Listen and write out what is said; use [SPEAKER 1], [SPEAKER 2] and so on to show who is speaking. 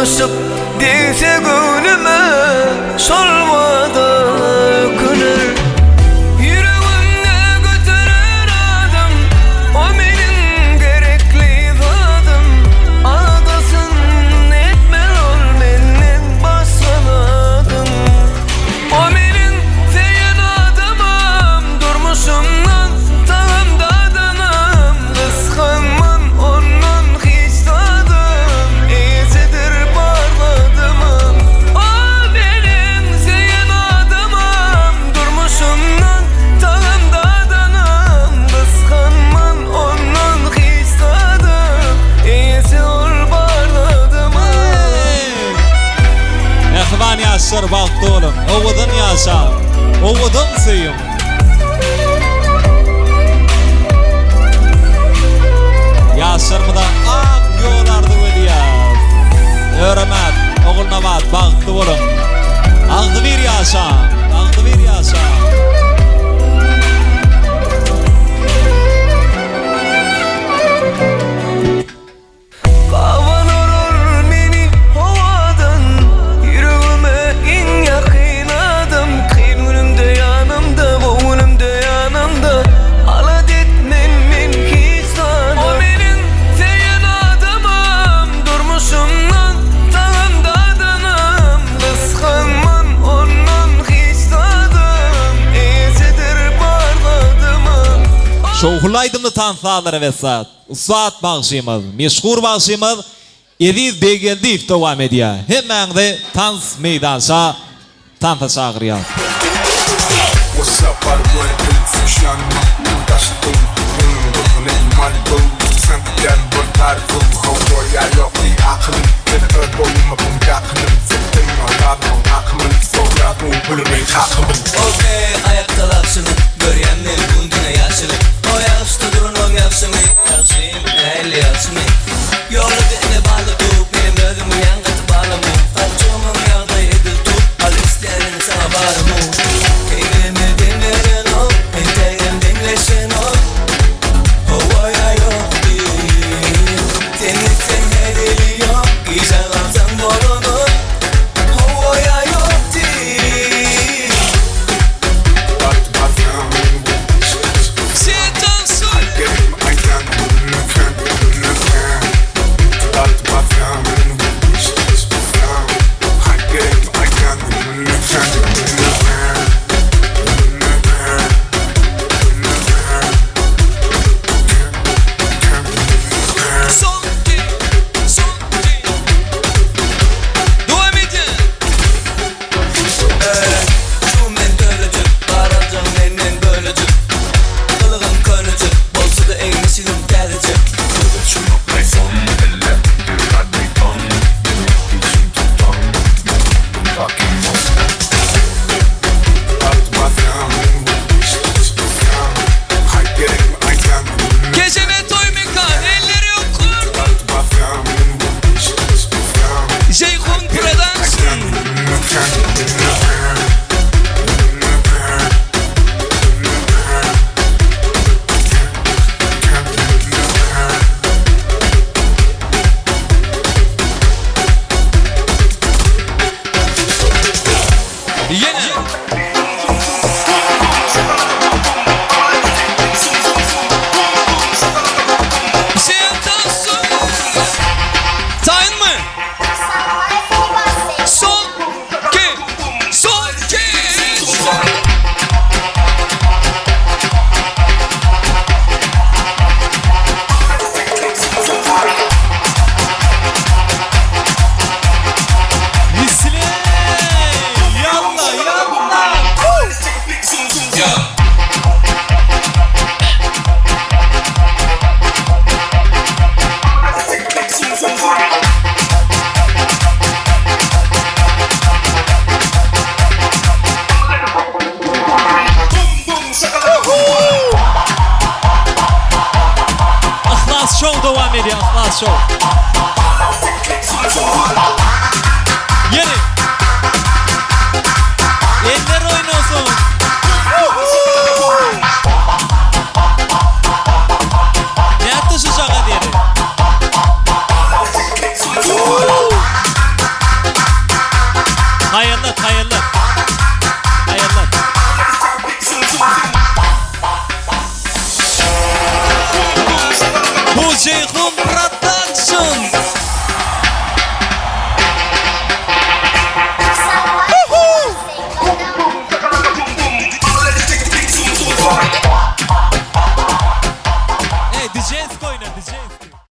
[SPEAKER 1] Durmuşup değse gönlüme solmada ökünür. Yüreğimde götürür adım, o benim gerekli adım. Adasın etme ol benden başsanadım. O benim seyen adamım, durmuşumdan tağımda adanım. Kıskanman ondan hiç tadım, iyicedir parladımım. O benim seyen adamım, durmuşumdan tağımda adanım. Kıskanman ondan hiç tadım, iyisi ol parladımım.
[SPEAKER 2] Ehvan yaşar baktı oğlum, oğudun yaşar, oğudun suyum. Yaşar mı da ak yollardı bu diye. Öğremet, oğluna bat, baktı oğlum. Ağdı bir yaşar, ağdı bir yaşar.
[SPEAKER 1] Kavanurur beni havadan, yüreğime en yakın adam. Kıyınımda yanımda, boğunumda yanımda, alat etmen men hiç tadım. O benim seyen adamım, durmuşumdan tağımda adanım. Kıskanman ondan hiç tadım, iyisidir parladımım.
[SPEAKER 2] Şoğulaydımdı tansaları ve saat. Saat bağışımız, meşhur bağışımız Ediz Begeldiv devam ediyor. Hemen de dans meydansa tansa çağırıyor.
[SPEAKER 3] What's up, I run confusion. That's the Malibu. Sen gel bu tarifim. How ya yok bir aklım. Beni öldürme bu yakınım. Zıttım anladım aklımın. Sonra bu bölümü takımın.
[SPEAKER 4] Okey, ayakta lapsını. Görüyen beni bundine yaşını. O yaşta durun o yapsını. Yapsın, neyle yapsını. Yolu beni bağlı tut. Benim ödümü yankıtı bağlamı. Kaçımın yanında yedi tut. Al isteyenin sana bağlamı. Kendimi dinlerin o. Enterim dinlesin o. Havaya yok değil. Deniz sen nedeli yok. İyice kalsan bolunu. Havaya yok değil.
[SPEAKER 2] Show devam ediyor. Last show. Yeni. Eller oynuyorsun. Ne yaptı şu şaka diye? Hayırlı hayırlı